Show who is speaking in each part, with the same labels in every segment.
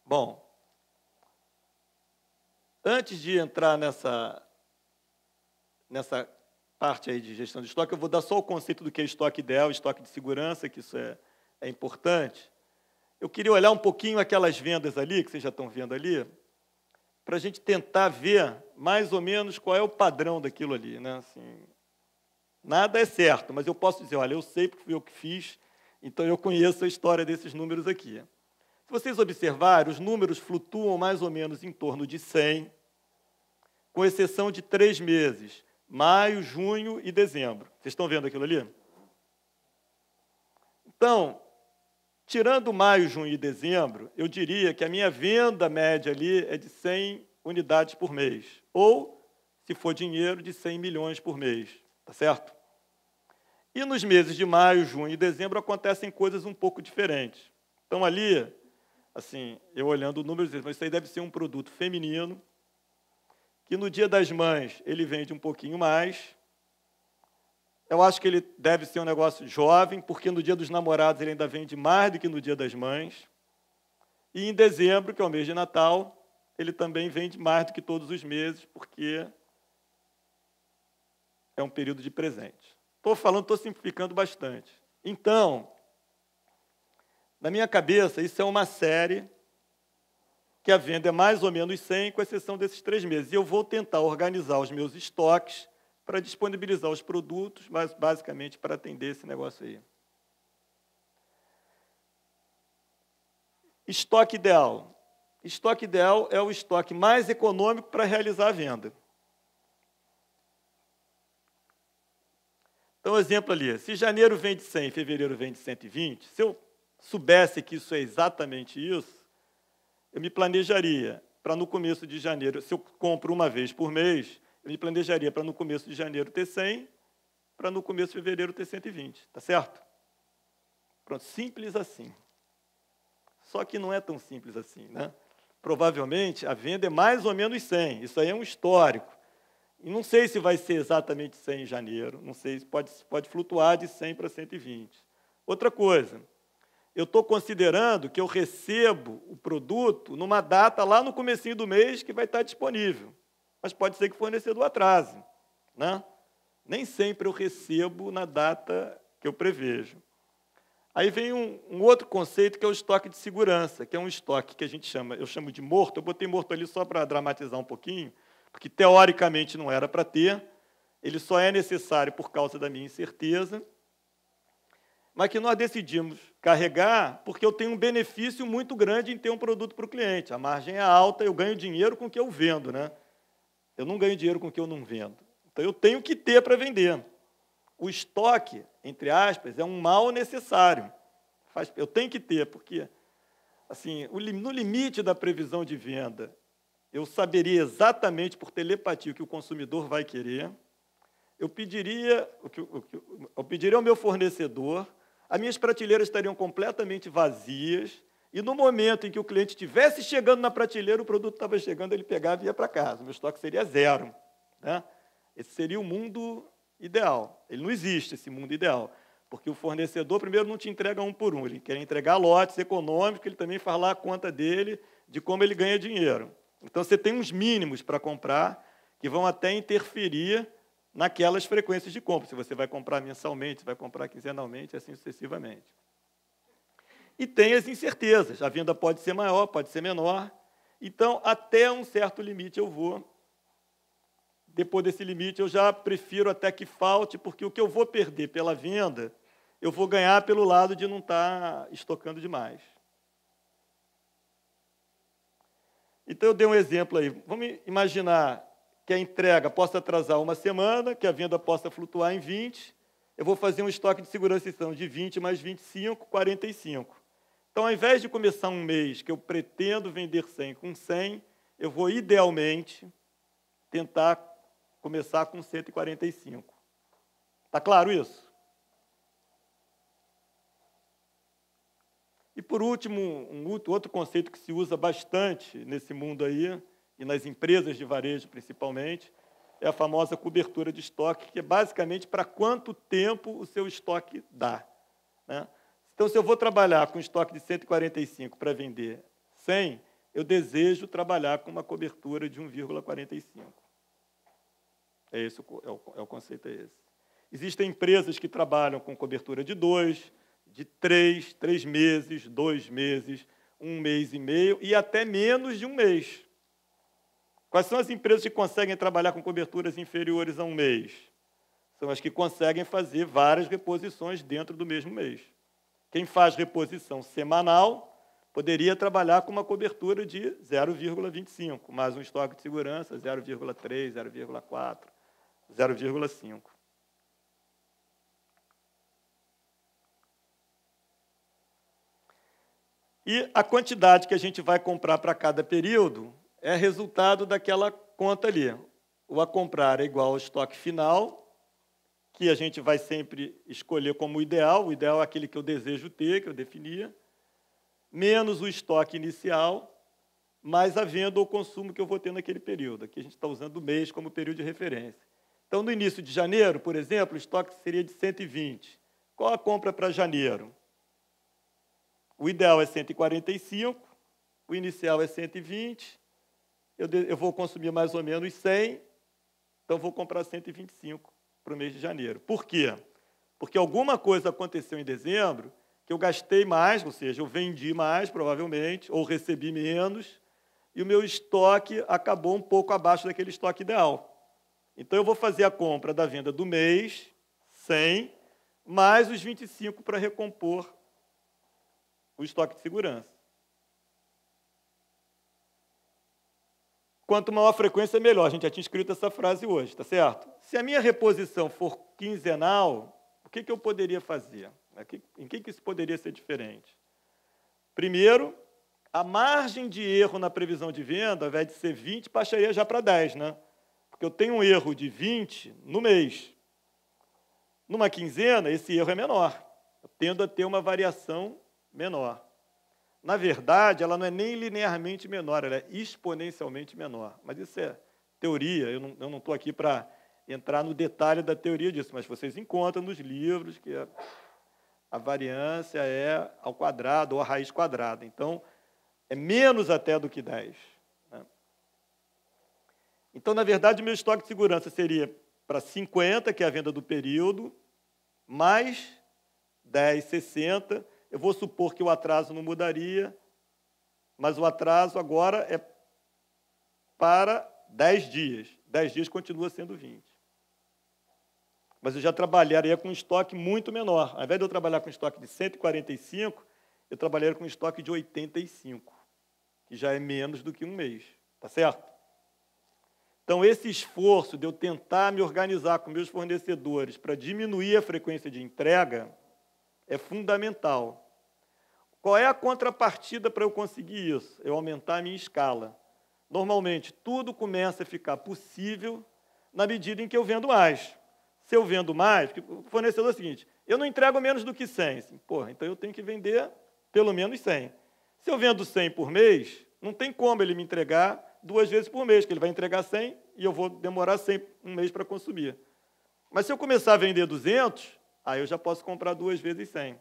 Speaker 1: Bom, antes de entrar nessa parte aí de gestão de estoque, eu vou dar só o conceito do que é estoque ideal, estoque de segurança, que isso é importante. Eu queria olhar um pouquinho aquelas vendas ali, que vocês já estão vendo ali, para a gente tentar ver mais ou menos qual é o padrão daquilo ali, né? Assim, nada é certo, mas eu posso dizer, olha, eu sei porque fui eu que fiz, então eu conheço a história desses números aqui. Se vocês observarem, os números flutuam mais ou menos em torno de 100, com exceção de 3 meses, maio, junho e dezembro. Vocês estão vendo aquilo ali? Então, tirando maio, junho e dezembro, eu diria que a minha venda média ali é de 100 unidades por mês, ou, se for dinheiro, de 100 milhões por mês, tá certo? E nos meses de maio, junho e dezembro acontecem coisas um pouco diferentes. Então, ali, assim, eu olhando o número, mas isso aí deve ser um produto feminino, que no Dia das Mães ele vende um pouquinho mais. Eu acho que ele deve ser um negócio jovem, porque no Dia dos Namorados ele ainda vende mais do que no Dia das Mães. E em dezembro, que é o mês de Natal, ele também vende mais do que todos os meses, porque é um período de presente. Estou simplificando bastante. Então, na minha cabeça, isso é uma série que a venda é mais ou menos 100, com exceção desses 3 meses. E eu vou tentar organizar os meus estoques para disponibilizar os produtos, mas basicamente para atender esse negócio aí. Estoque ideal. Estoque ideal é o estoque mais econômico para realizar a venda. Então, exemplo ali, se janeiro vende 100, fevereiro vende 120, se eu soubesse que isso é exatamente isso, eu me planejaria para no começo de janeiro, se eu compro uma vez por mês, eu me planejaria para no começo de janeiro ter 100, para no começo de fevereiro ter 120, tá certo? Pronto, simples assim. Só que não é tão simples assim, né? Provavelmente a venda é mais ou menos 100, isso aí é um histórico. E não sei se vai ser exatamente 100 em janeiro, não sei, pode flutuar de 100 para 120. Outra coisa, eu estou considerando que eu recebo o produto numa data lá no comecinho do mês que vai estar disponível. Mas pode ser que o fornecedor atrase, né? Nem sempre eu recebo na data que eu prevejo. Aí vem um outro conceito que é o estoque de segurança, que é um estoque que eu chamo de morto. Eu botei morto ali só para dramatizar um pouquinho, porque teoricamente não era para ter, ele só é necessário por causa da minha incerteza, mas que nós decidimos carregar porque eu tenho um benefício muito grande em ter um produto para o cliente. A margem é alta, eu ganho dinheiro com o que eu vendo, né? Eu não ganho dinheiro com o que eu não vendo. Então, eu tenho que ter para vender. O estoque, entre aspas, é um mal necessário. Eu tenho que ter, porque, assim, no limite da previsão de venda, eu saberia exatamente por telepatia o que o consumidor vai querer. Eu pediria ao meu fornecedor, as minhas prateleiras estariam completamente vazias, e no momento em que o cliente estivesse chegando na prateleira, o produto estava chegando, ele pegava e ia para casa. O meu estoque seria 0. Né? Esse seria o mundo ideal. Ele não existe, esse mundo ideal, porque o fornecedor, primeiro, não te entrega um por um, ele quer entregar lotes econômicos, ele também faz lá a conta dele, de como ele ganha dinheiro. Então, você tem uns mínimos para comprar, que vão até interferir naquelas frequências de compra, se você vai comprar mensalmente, se vai comprar quinzenalmente, assim sucessivamente. E tem as incertezas, a venda pode ser maior, pode ser menor, então, até um certo limite eu vou. Depois desse limite, eu já prefiro até que falte, porque o que eu vou perder pela venda, eu vou ganhar pelo lado de não estar estocando demais. Então, eu dei um exemplo aí. Vamos imaginar que a entrega possa atrasar uma semana, que a venda possa flutuar em 20. Eu vou fazer um estoque de segurança então, de 20 mais 25, 45. Então, ao invés de começar um mês que eu pretendo vender 100 com 100, eu vou, idealmente, tentar começar com 145. Está claro isso? E, por último, outro conceito que se usa bastante nesse mundo aí, e nas empresas de varejo principalmente, é a famosa cobertura de estoque, que é basicamente para quanto tempo o seu estoque dá. Né? Então, se eu vou trabalhar com estoque de 145 para vender 100, eu desejo trabalhar com uma cobertura de 1,45. Esse é o conceito é esse. Existem empresas que trabalham com cobertura de 2, de 3 meses, 2 meses, 1 mês e meio e até menos de 1 mês. Quais são as empresas que conseguem trabalhar com coberturas inferiores a 1 mês? São as que conseguem fazer várias reposições dentro do mesmo mês. Quem faz reposição semanal poderia trabalhar com uma cobertura de 0,25, mais um estoque de segurança, 0,3, 0,4, 0,5. E a quantidade que a gente vai comprar para cada período é resultado daquela conta ali. O a comprar é igual ao estoque final, que a gente vai sempre escolher como ideal. O ideal é aquele que eu desejo ter, que eu definia, menos o estoque inicial, mais a venda ou consumo que eu vou ter naquele período. Aqui a gente está usando o mês como período de referência. Então, no início de janeiro, por exemplo, o estoque seria de 120. Qual a compra para janeiro? O ideal é 145, o inicial é 120, eu vou consumir mais ou menos 100, então vou comprar 125 para o mês de janeiro. Por quê? Porque alguma coisa aconteceu em dezembro que eu gastei mais, ou seja, eu vendi mais, provavelmente, ou recebi menos, e o meu estoque acabou um pouco abaixo daquele estoque ideal. Então, eu vou fazer a compra da venda do mês, 100, mais os 25 para recompor o estoque de segurança. Quanto maior a frequência, melhor. A gente já tinha escrito essa frase hoje, tá certo? Se a minha reposição for quinzenal, o que eu poderia fazer? Em que isso poderia ser diferente? Primeiro, a margem de erro na previsão de venda, ao invés de ser 20, baixaria já para 10, né? Porque eu tenho um erro de 20 no mês. Numa quinzena, esse erro é menor. Eu tendo a ter uma variação menor. Na verdade, ela não é nem linearmente menor, ela é exponencialmente menor. Mas isso é teoria, eu não estou aqui para entrar no detalhe da teoria disso, mas vocês encontram nos livros que a variância é ao quadrado ou a raiz quadrada. Então, é menos até do que 10. Né? Então, na verdade, o meu estoque de segurança seria para 50, que é a venda do período, mais 10, 60. Eu vou supor que o atraso não mudaria, mas o atraso agora é para 10 dias. 10 dias continua sendo 20. Mas eu já trabalharia com um estoque muito menor. Ao invés de eu trabalhar com um estoque de 145, eu trabalharia com um estoque de 85, que já é menos do que um mês. Tá certo? Então, esse esforço de eu tentar me organizar com meus fornecedores para diminuir a frequência de entrega é fundamental. Qual é a contrapartida para eu conseguir isso? Eu aumentar a minha escala. Normalmente, tudo começa a ficar possível na medida em que eu vendo mais. Se eu vendo mais, porque o fornecedor é o seguinte, eu não entrego menos do que 100. Assim, porra, então eu tenho que vender pelo menos 100. Se eu vendo 100 por mês, não tem como ele me entregar 2 vezes por mês, que ele vai entregar 100 e eu vou demorar 100 um mês para consumir. Mas se eu começar a vender 200, aí eu já posso comprar 2 vezes 100.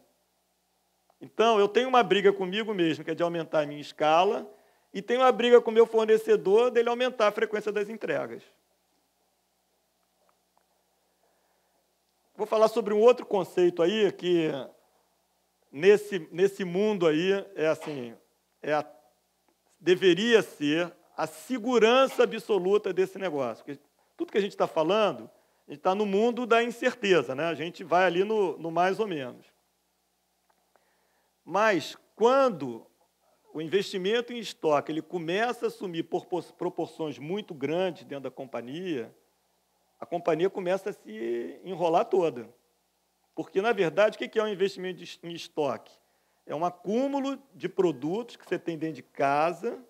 Speaker 1: Então, eu tenho uma briga comigo mesmo, que é de aumentar a minha escala, e tenho uma briga com o meu fornecedor dele aumentar a frequência das entregas. Vou falar sobre um outro conceito aí, que nesse mundo aí, deveria ser a segurança absoluta desse negócio. Porque tudo que a gente está falando, a gente está no mundo da incerteza, né? A gente vai ali no mais ou menos. Mas, quando o investimento em estoque ele começa a assumir proporções muito grandes dentro da companhia, a companhia começa a se enrolar toda. Porque, na verdade, o que é um investimento em estoque? É um acúmulo de produtos que você tem dentro de casa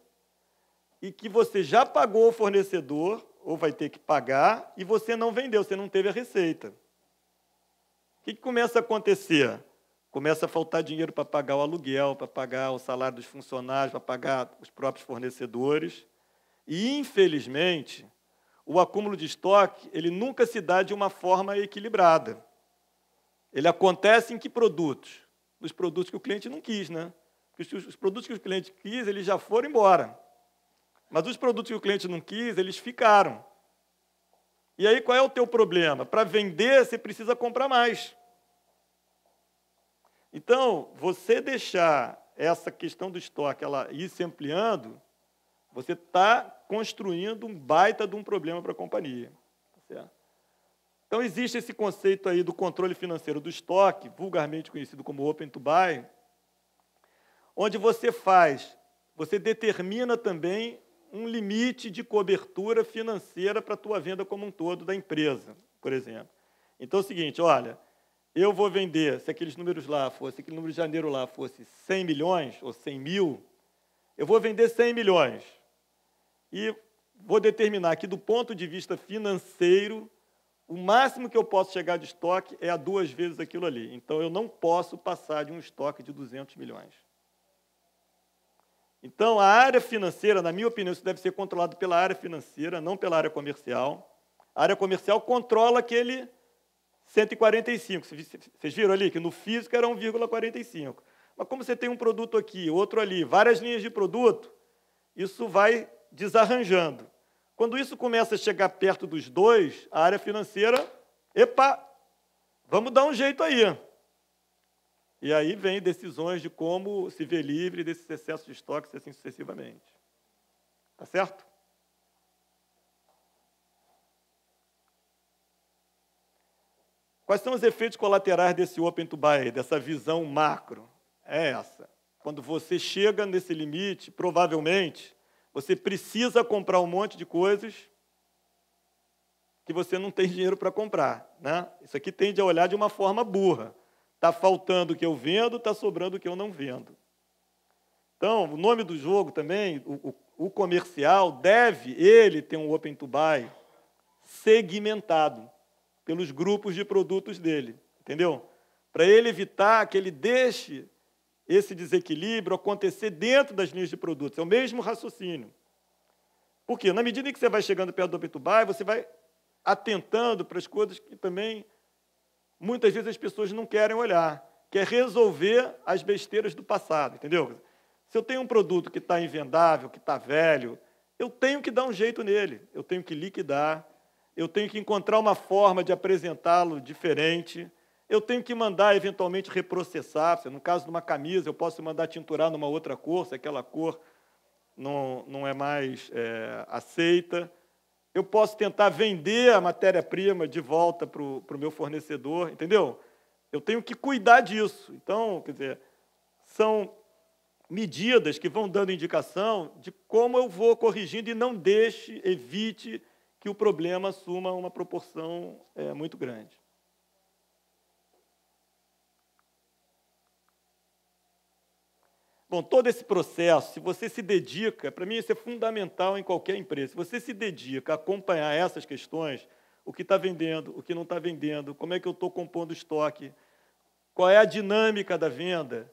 Speaker 1: e que você já pagou ao fornecedor, ou vai ter que pagar, e você não vendeu, você não teve a receita. O que começa a acontecer? Começa a faltar dinheiro para pagar o aluguel, para pagar o salário dos funcionários, para pagar os próprios fornecedores. E, infelizmente, o acúmulo de estoque ele nunca se dá de uma forma equilibrada. Ele acontece em que produtos? Nos produtos que o cliente não quis, né? Os produtos que o cliente quis, eles já foram embora. Mas os produtos que o cliente não quis, eles ficaram. E aí, qual é o teu problema? Para vender, você precisa comprar mais. Então, você deixar essa questão do estoque ela ir se ampliando, você está construindo um baita de um problema para a companhia. Tá certo? Então, existe esse conceito aí do controle financeiro do estoque, vulgarmente conhecido como Open to Buy, onde você determina também um limite de cobertura financeira para a tua venda como um todo da empresa, por exemplo. Então, é o seguinte, olha, eu vou vender, se aquele número de janeiro lá fosse 100 milhões ou 100 mil, eu vou vender 100 milhões. E vou determinar que, do ponto de vista financeiro, o máximo que eu posso chegar de estoque é a 2 vezes aquilo ali. Então, eu não posso passar de um estoque de 200 milhões. Então, a área financeira, na minha opinião, isso deve ser controlado pela área financeira, não pela área comercial. A área comercial controla aquele 145. Vocês viram ali que no físico era 1,45. Mas como você tem um produto aqui, outro ali, várias linhas de produto, isso vai desarranjando. Quando isso começa a chegar perto dos 2, a área financeira, vamos dar um jeito aí. E aí vem decisões de como se ver livre desses excessos de estoques, assim sucessivamente. Tá certo? Quais são os efeitos colaterais desse Open to Buy, dessa visão macro? É essa. Quando você chega nesse limite, provavelmente, você precisa comprar um monte de coisas que você não tem dinheiro para comprar. Né? Isso aqui tende a olhar de uma forma burra. Está faltando o que eu vendo, está sobrando o que eu não vendo. Então, o nome do jogo também, o comercial, ele ter um Open to Buy segmentado pelos grupos de produtos dele. Entendeu? Para ele evitar que ele deixe esse desequilíbrio acontecer dentro das linhas de produtos. É o mesmo raciocínio. Por quê? Na medida em que você vai chegando perto do Open to Buy, você vai atentando para as coisas que também muitas vezes as pessoas não querem olhar, que é resolver as besteiras do passado, entendeu? Se eu tenho um produto que está invendável, que está velho, eu tenho que dar um jeito nele, eu tenho que liquidar, eu tenho que encontrar uma forma de apresentá-lo diferente, eu tenho que mandar, eventualmente, reprocessar. No caso de uma camisa, eu posso mandar tinturar numa outra cor, se aquela cor não é mais aceita. Eu posso tentar vender a matéria-prima de volta para o meu fornecedor, entendeu? Eu tenho que cuidar disso. Então, quer dizer, são medidas que vão dando indicação de como eu vou corrigindo e não evite que o problema assuma uma proporção muito grande. Bom, todo esse processo, se você se dedica, para mim isso é fundamental em qualquer empresa, se você se dedica a acompanhar essas questões, o que está vendendo, o que não está vendendo, como é que eu estou compondo o estoque, qual é a dinâmica da venda,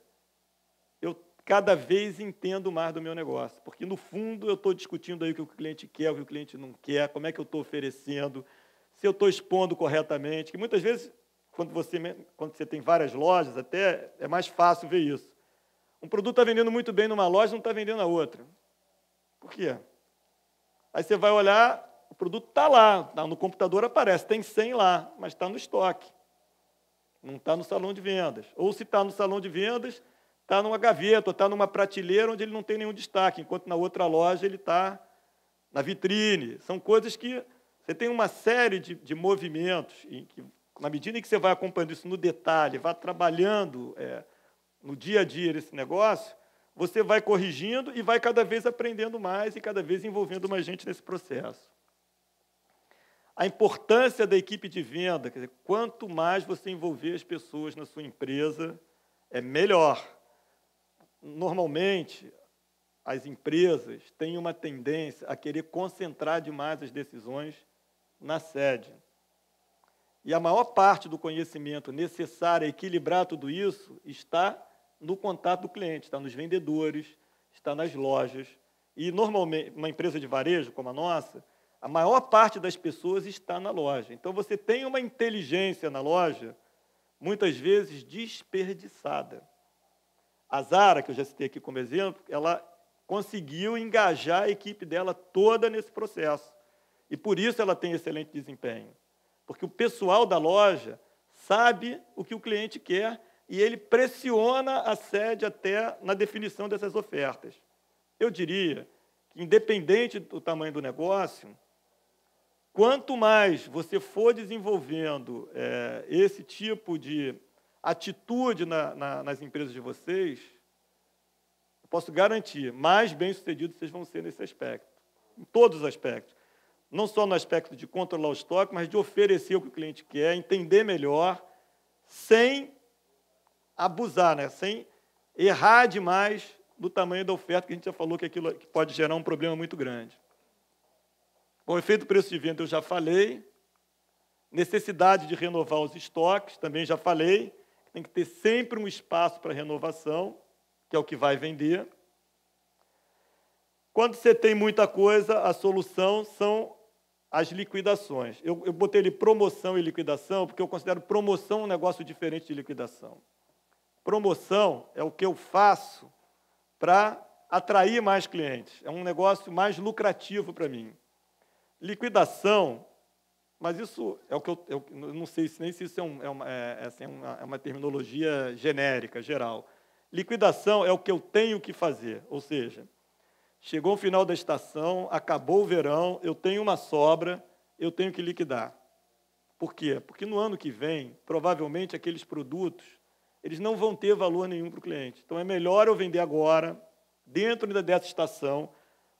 Speaker 1: eu cada vez entendo mais do meu negócio, porque, no fundo, eu estou discutindo aí o que o cliente quer, o que o cliente não quer, como é que eu estou oferecendo, se eu estou expondo corretamente, que muitas vezes, quando você tem várias lojas, até é mais fácil ver isso. Um produto está vendendo muito bem numa loja, não está vendendo na outra. Por quê? Aí você vai olhar, o produto está lá, no computador aparece, tem 100 lá, mas está no estoque. Não está no salão de vendas. Ou se está no salão de vendas, está numa gaveta, ou está numa prateleira onde ele não tem nenhum destaque, enquanto na outra loja ele está na vitrine. São coisas que você tem uma série de movimentos, em que, na medida em que você vai acompanhando isso no detalhe, vai trabalhando no dia a dia desse negócio, você vai corrigindo e vai cada vez aprendendo mais e cada vez envolvendo mais gente nesse processo. A importância da equipe de venda, quer dizer, quanto mais você envolver as pessoas na sua empresa, é melhor. Normalmente, as empresas têm uma tendência a querer concentrar demais as decisões na sede. E a maior parte do conhecimento necessário a equilibrar tudo isso está no contato do cliente, está nos vendedores, está nas lojas. E, normalmente, uma empresa de varejo como a nossa, a maior parte das pessoas está na loja. Então, você tem uma inteligência na loja, muitas vezes desperdiçada. A Zara, que eu já citei aqui como exemplo, ela conseguiu engajar a equipe dela toda nesse processo. E por isso ela tem excelente desempenho. Porque o pessoal da loja sabe o que o cliente quer e ele pressiona a sede até na definição dessas ofertas. Eu diria que, independente do tamanho do negócio, quanto mais você for desenvolvendo esse tipo de atitude nas empresas de vocês, eu posso garantir, mais bem-sucedidos vocês vão ser nesse aspecto, em todos os aspectos. Não só no aspecto de controlar o estoque, mas de oferecer o que o cliente quer, entender melhor, sem abusar, né? Sem errar demais do tamanho da oferta, que a gente já falou que aquilo que pode gerar um problema muito grande. Bom, efeito preço de venda eu já falei. Necessidade de renovar os estoques, também já falei. Tem que ter sempre um espaço para renovação, que é o que vai vender. Quando você tem muita coisa, a solução são as liquidações. Eu botei ali promoção e liquidação, porque eu considero promoção um negócio diferente de liquidação. Promoção é o que eu faço para atrair mais clientes. É um negócio mais lucrativo para mim. Liquidação, mas isso é o que eu não sei nem se isso é uma terminologia genérica, geral. Liquidação é o que eu tenho que fazer, ou seja, chegou o final da estação, acabou o verão, eu tenho uma sobra, eu tenho que liquidar. Por quê? Porque no ano que vem, provavelmente, aqueles produtos eles não vão ter valor nenhum para o cliente. Então, é melhor eu vender agora, dentro dessa estação,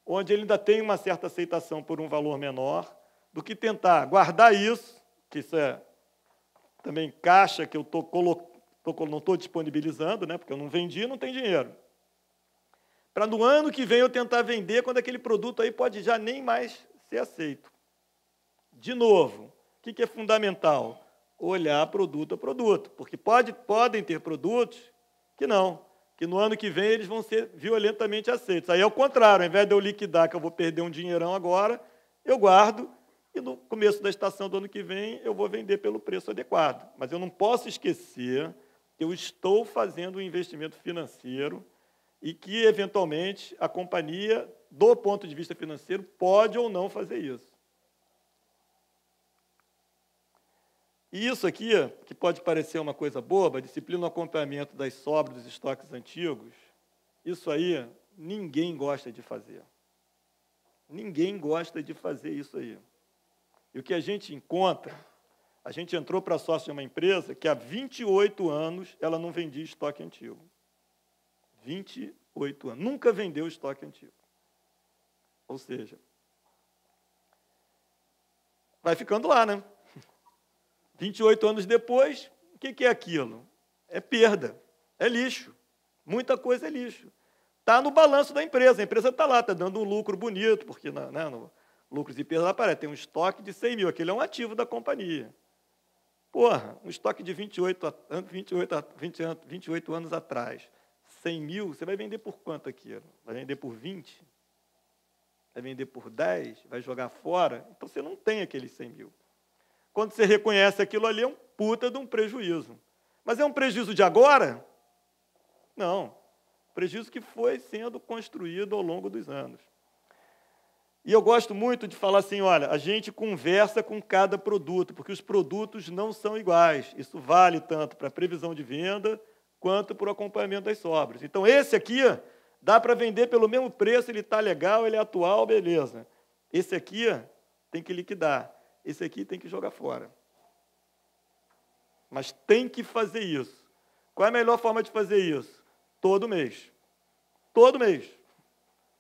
Speaker 1: onde ele ainda tem uma certa aceitação por um valor menor, do que tentar guardar isso, que isso é também caixa que eu não estou disponibilizando, né, porque eu não vendi, não tem dinheiro. Para no ano que vem eu tentar vender, quando aquele produto aí pode já nem mais ser aceito. De novo, o que é fundamental? Olhar produto a produto, porque podem ter produtos que não, que no ano que vem eles vão ser violentamente aceitos. Aí é o contrário, ao invés de eu liquidar, que eu vou perder um dinheirão agora, eu guardo e no começo da estação do ano que vem eu vou vender pelo preço adequado. Mas eu não posso esquecer que eu estou fazendo um investimento financeiro e que, eventualmente, a companhia, do ponto de vista financeiro, pode ou não fazer isso. E isso aqui, que pode parecer uma coisa boba, disciplina no acompanhamento das sobras dos estoques antigos, isso aí ninguém gosta de fazer. Ninguém gosta de fazer isso aí. E o que a gente encontra, a gente entrou para sócio de uma empresa que há 28 anos ela não vendia estoque antigo. 28 anos. Nunca vendeu estoque antigo. Ou seja, vai ficando lá, né? 28 anos depois, o que é aquilo? É perda, é lixo. Muita coisa é lixo. Está no balanço da empresa. A empresa está lá, está dando um lucro bonito, porque no lucros e perdas aparece. Tem um estoque de 100 mil. Aquele é um ativo da companhia. Porra, um estoque de 28 anos atrás. 100 mil, você vai vender por quanto aquilo? Vai vender por 20? Vai vender por 10? Vai jogar fora? Então, você não tem aqueles 100 mil. Quando você reconhece aquilo ali, é um puta de um prejuízo. Mas é um prejuízo de agora? Não. Prejuízo que foi sendo construído ao longo dos anos. E eu gosto muito de falar assim, olha, a gente conversa com cada produto, porque os produtos não são iguais. Isso vale tanto para a previsão de venda, quanto para o acompanhamento das sobras. Então, esse aqui dá para vender pelo mesmo preço, ele está legal, ele é atual, beleza. Esse aqui tem que liquidar. Esse aqui tem que jogar fora. Mas tem que fazer isso. Qual é a melhor forma de fazer isso? Todo mês. Todo mês.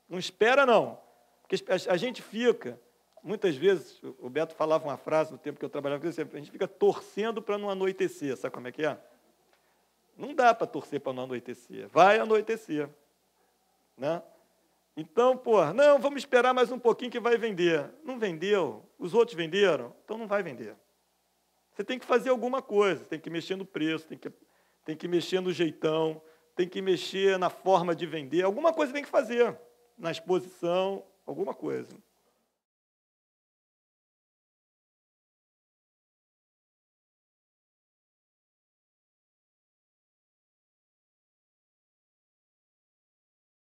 Speaker 1: Não espera, não. Porque a gente fica, muitas vezes, o Beto falava uma frase no tempo que eu trabalhava com ele, a gente fica torcendo para não anoitecer. Sabe como é que é? Não dá para torcer para não anoitecer. Vai anoitecer. Né? Então, não, vamos esperar mais um pouquinho que vai vender. Não vendeu? Os outros venderam? Então não vai vender. Você tem que fazer alguma coisa, tem que mexer no preço, tem que mexer no jeitão, tem que mexer na forma de vender, alguma coisa tem que fazer, na exposição, alguma coisa.